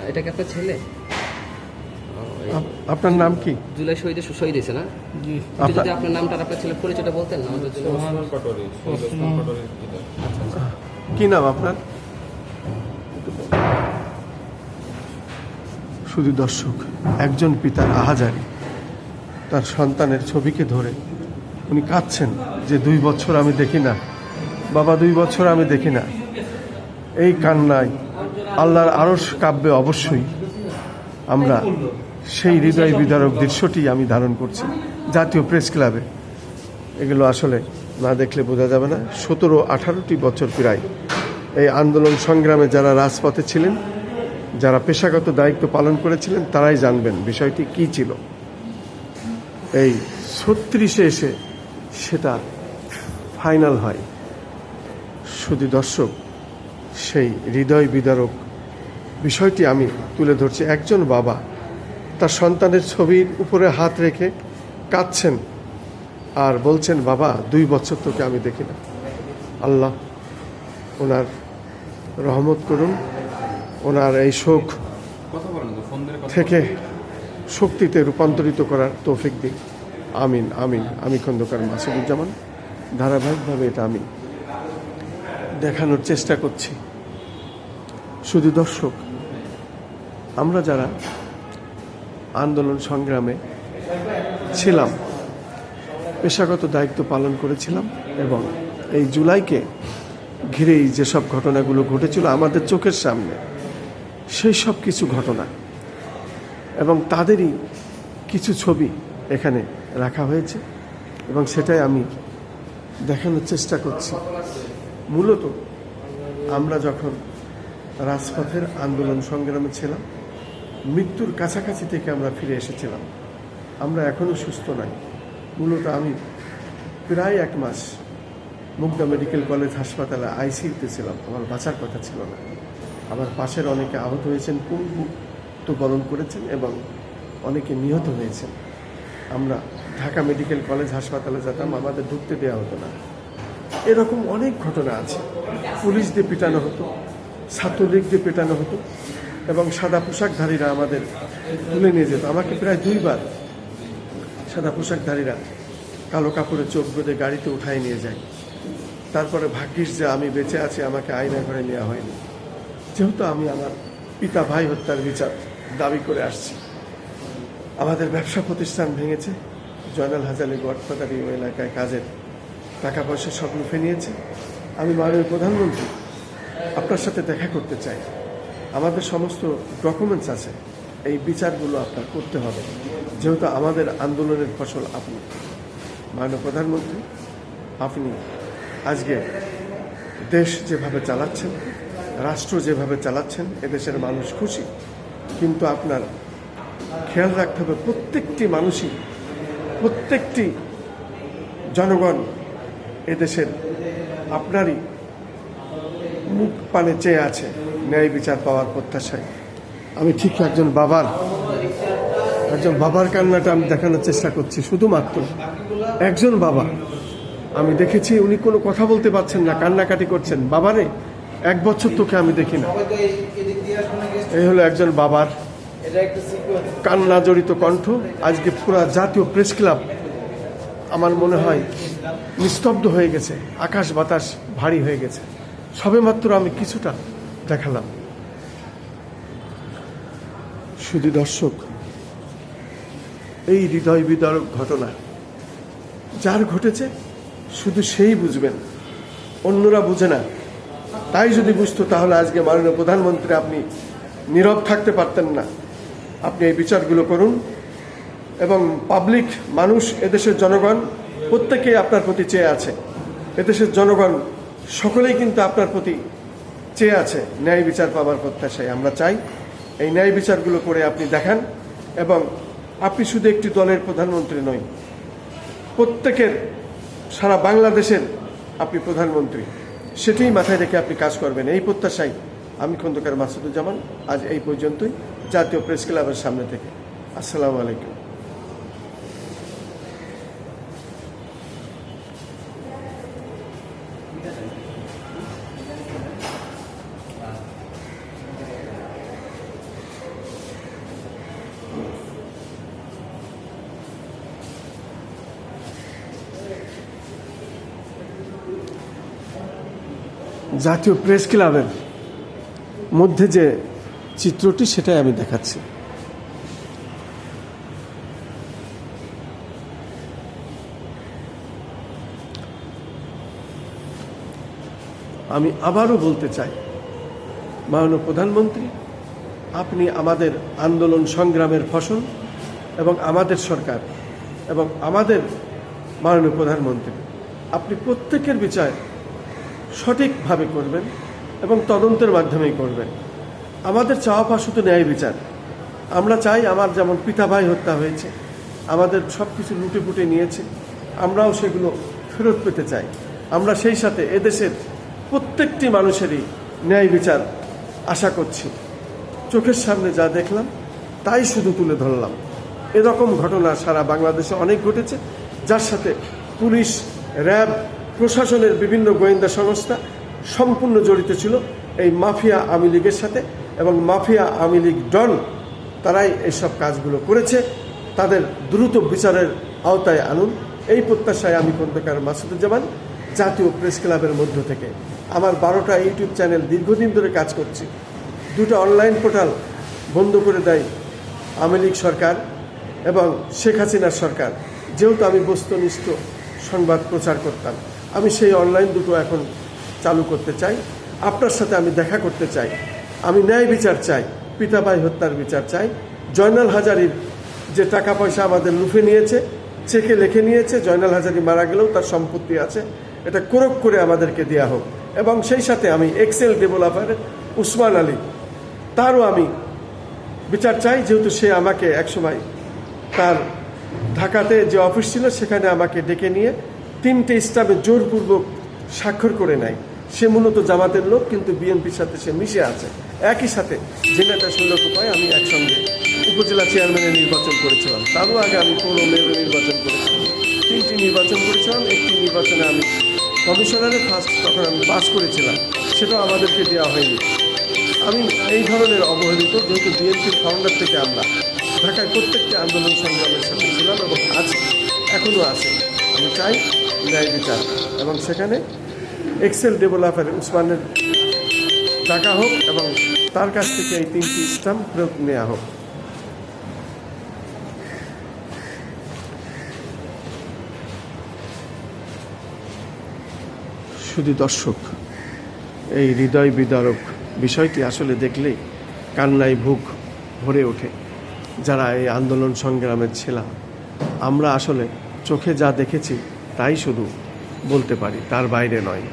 এটা কি আপনার ছেলে? আপনার নাম কি? জুলাই শহীদে শহীদ হয়েছে না? জি। যদি আপনার নামটা আপনার ছেলের পরিচয়টা বলতেন না আমাদের জন্য। কি নাম আপনার? শুধু দর্শক, একজন পিতার আহাজারি, তার সন্তানের ছবিকে ধরে উনি কাঁদছেন যে 2 বছর আমি দেখি না বাবা, 2 বছর আমি দেখি না। এই কান্নায় আল্লাহর আরশ কাব্যে অবশ্যই আমরা সেই হৃদয় বিদারক দৃশ্যটি আমি ধারণ করছি জাতীয় প্রেস ক্লাবে। এগুলো আসলে না দেখলে বোঝা যাবে না। 17-18টি বছর প্রায় এই আন্দোলন সংগ্রামে যারা রাজপথে ছিলেন, যারা পেশাগত দায়িত্ব পালন করেছিলেন, তারাই জানবেন বিষয়টি কী ছিল। এই 36-এ এসে সেটা ফাইনাল হয়। শুধু দর্শক, সেই হৃদয় বিদারক বিষয়টি আমি তুলে ধরছি। একজন বাবা তার সন্তানের ছবির উপরে হাত রেখে কাঁদছেন আর বলছেন, বাবা 2 বছর তোকে আমি দেখি না। আল্লাহ ওনার রহমত করুন, ওনার এই শোক থেকে শক্তিতে রূপান্তরিত করার তৌফিক দিন। আমিন আমিন। আমি খন্দকার মাসুদুজ্জামান। ধারাবাহিকভাবে এটা আমি দেখানোর চেষ্টা করছি। শুধু দর্শক, আমরা যারা আন্দোলন সংগ্রামে ছিলাম, পেশাগত দায়িত্ব পালন করেছিলাম, এবং এই জুলাইকে ঘিরেই যেসব ঘটনাগুলো ঘটেছিল আমাদের চোখের সামনে, সেই সব কিছু ঘটনা এবং তাদেরই কিছু ছবি এখানে রাখা হয়েছে এবং সেটাই আমি দেখানোর চেষ্টা করছি। মূলত আমরা যখন রাজপথের আন্দোলন সংগ্রামে ছিলাম, মৃত্যুর কাছাকাছি থেকে আমরা ফিরে এসেছিলাম। আমরা এখনও সুস্থ নাই। মূলত আমি প্রায় 1 মাস মুগদা মেডিকেল কলেজ হাসপাতালে আইসিইউতে ছিলাম। আমার বাঁচার কথা ছিল না। আমার পাশের অনেকে আহত হয়েছেন, পঙ্গুত্ব বরণ করেছেন এবং অনেকে নিহত হয়েছেন। আমরা ঢাকা মেডিকেল কলেজ হাসপাতালে যেতাম, আমাদের ঢুকতে দেওয়া হতো না। এরকম অনেক ঘটনা আছে। পুলিশ দিয়ে পিটানো হতো, ছাত্রলীগ দিয়ে পেটানো হতো এবং সাদা পোশাকধারীরা আমাদের তুলে নিয়ে যেত। আমাকে প্রায় 2 বার সাদা পোশাকধারীরা কালো কাপড়ে চোখ বেঁধে গাড়িতে উঠায় নিয়ে যায়। তারপরে ভাগ্যিস যে আমি বেঁচে আছি, আমাকে আয়না ঘরে নেওয়া হয়নি, যেহেতু আমি আমার পিতা ভাই হত্যার বিচার দাবি করে আসছি। আমাদের ব্যবসা প্রতিষ্ঠান ভেঙেছে, জয়নাল হাজারি গডফাদারি ওই এলাকায় কাজের টাকা পয়সা সব লুফে নিয়েছে। আমি মাননীয় প্রধানমন্ত্রী আপনার সাথে দেখা করতে চাই। আমাদের সমস্ত ডকুমেন্টস আছে, এই বিচারগুলো আপনার করতে হবে, যেহেতু আমাদের আন্দোলনের ফসল আপনি। মাননীয় প্রধানমন্ত্রী, আপনি আজকে দেশ যেভাবে চালাচ্ছেন, রাষ্ট্র যেভাবে চালাচ্ছেন, এদেশের মানুষ খুশি, কিন্তু আপনার খেয়াল রাখতে হবে প্রত্যেকটি মানুষই, প্রত্যেকটি জনগণ এদেশের আপনারই মুখ পানে চেয়ে আছে ন্যায় বিচার পাওয়ার প্রত্যাশায়। আমি ঠিক একজন বাবার কান্নাটা আমি দেখানোর চেষ্টা করছি। শুধুমাত্র একজন বাবা আমি দেখেছি, উনি কোনো কথা বলতে পারছেন না, কান্নাকাটি করছেন। বাবারে 1 বছর তোকে আমি দেখি না। এই হলো একজন বাবার কান্না জড়িত কণ্ঠ। আজকে পুরো জাতীয় প্রেস ক্লাব আমার মনে হয় নিস্তব্ধ হয়ে গেছে, আকাশ বাতাস ভারী হয়ে গেছে। সবেমাত্র আমি কিছুটা দেখালাম। শুধু দর্শক, এই হৃদয় বিদারক ঘটনা যার ঘটেছে শুধু সেই বুঝবেন, অন্যরা বুঝে না। তাই যদি বুঝতো তাহলে আজকে মাননীয় প্রধানমন্ত্রী আপনি নীরব থাকতে পারতেন না। আপনি এই বিচারগুলো করুন এবং পাবলিক, মানুষ, এদেশের জনগণ প্রত্যেকেই আপনার প্রতি চেয়ে আছে। এদেশের জনগণ সকলেই কিন্তু আপনার প্রতি চেয়ে আছে ন্যায় বিচার পাওয়ার প্রত্যাশায়। আমরা চাই এই ন্যায় বিচারগুলো করে আপনি দেখান, এবং আপনি শুধু একটি দলের প্রধানমন্ত্রী নয়, প্রত্যেকের সারা বাংলাদেশের আপনি প্রধানমন্ত্রী, সেটাই মাথায় রেখে আপনি কাজ করবেন। এই প্রত্যাশায় আমি খন্দকার মাসুদুজ্জামান আজ এই পর্যন্তই, জাতীয় প্রেস ক্লাবের সামনে থেকে। আসসালামু আলাইকুম। জাতীয় প্রেস ক্লাবের মধ্যে যে চিত্রটি, সেটাই আমি দেখাচ্ছি। আমি আবারও বলতে চাই, মাননীয় প্রধানমন্ত্রী, আপনি আমাদের আন্দোলন সংগ্রামের ফসল, এবং আমাদের সরকার এবং আমাদের মাননীয় প্রধানমন্ত্রী, আপনি প্রত্যেকের বিচার সঠিকভাবে করবেন এবং তদন্তের মাধ্যমেই করবেন। আমাদের চাওয়া পাওয়া শুধু ন্যায় বিচার। আমরা চাই, আমার যেমন পিতা ভাই হত্যা হয়েছে, আমাদের সব কিছু লুটে পুটে নিয়েছে, আমরাও সেগুলো ফেরত পেতে চাই। আমরা সেই সাথে এদেশের প্রত্যেকটি মানুষেরই ন্যায় বিচার আশা করছি। চোখের সামনে যা দেখলাম তাই শুধু তুলে ধরলাম। এরকম ঘটনা সারা বাংলাদেশে অনেক ঘটেছে, যার সাথে পুলিশ, র্যাব, প্রশাসনের বিভিন্ন গোয়েন্দা সংস্থা সম্পূর্ণ জড়িত ছিল এই মাফিয়া আওয়ামী লীগের সাথে, এবং মাফিয়া আওয়ামী লীগ ডন তারাই এইসব কাজগুলো করেছে। তাদের দ্রুত বিচারের আওতায় আনুন, এই প্রত্যাশায় আমি খন্দকার মাসুদুজ্জামান জাতীয় প্রেস ক্লাবের মধ্য থেকে আমার 12টা ইউটিউব চ্যানেল দীর্ঘদিন ধরে কাজ করছি। 2টা অনলাইন পোর্টাল বন্ধ করে দেয় আওয়ামী লীগ সরকার এবং শেখ হাসিনার সরকার। যেহেতু আমি বস্তুনিষ্ঠ সংবাদ প্রচার করতাম, আমি সেই অনলাইন দুটো এখন চালু করতে চাই। আপনার সাথে আমি দেখা করতে চাই। আমি ন্যায় বিচার চাই, পিতা ভাই হত্যার বিচার চাই। জয়নাল হাজারীর যে টাকা পয়সা আমাদের লুফে নিয়েছে, চেকে লিখে নিয়েছে, জয়নাল হাজারী মারা গেলেও তার সম্পত্তি আছে, এটা কোরক করে আমাদেরকে দেওয়া হোক। এবং সেই সাথে আমি এক্সেল ডেভেলপারের উসমান আলী, তারও আমি বিচার চাই, যেহেতু সে আমাকে একসময় তার ঢাকাতে যে অফিস ছিল সেখানে আমাকে ডেকে নিয়ে 3টে স্টাফে জোরপূর্বক স্বাক্ষর করে নেয়। সে মূলত জামাতের লোক, কিন্তু বিএনপির সাথে সে মিশে আছে। একই সাথে জেনারেল শৈলক উপায় আমি একসঙ্গে উপজেলা চেয়ারম্যানের নির্বাচন করেছিলাম, তারও আগে আমি পৌর মেয়রের নির্বাচন করেছিলাম। 3টি নির্বাচন করেছিলাম। একটি নির্বাচনে আমি কমিশনারে ফার্স্ট, তখন আমি পাস করেছিলাম, সেটাও আমাদেরকে দেওয়া হয়নি। আমি এই ধরনের অবহেলিত, যেহেতু বিএনপির ফাউন্ডার থেকে আমরা ঢাকায় প্রত্যেকটি আন্দোলন সংগ্রামের সাথে ছিলাম এবং আছি, এখনও আছে। আমি চাই ন্যায় বিচার, এবং সেখানে এক্সেল ডেভেলপার উসমানের টাকা হোক এবং তার কাছ থেকে এই 3টি স্টাম্প ফেরত নেওয়া হোক। শুধু দর্শক, এই হৃদয় বিদারক বিষয়টি আসলে দেখলেই কান্নায় বুক ভরে ওঠে। যারা এই আন্দোলন সংগ্রামের ছিলাম, আমরা আসলে চোখে যা দেখেছি তাই শুধু বলতে পারি, তার বাইরে নয়।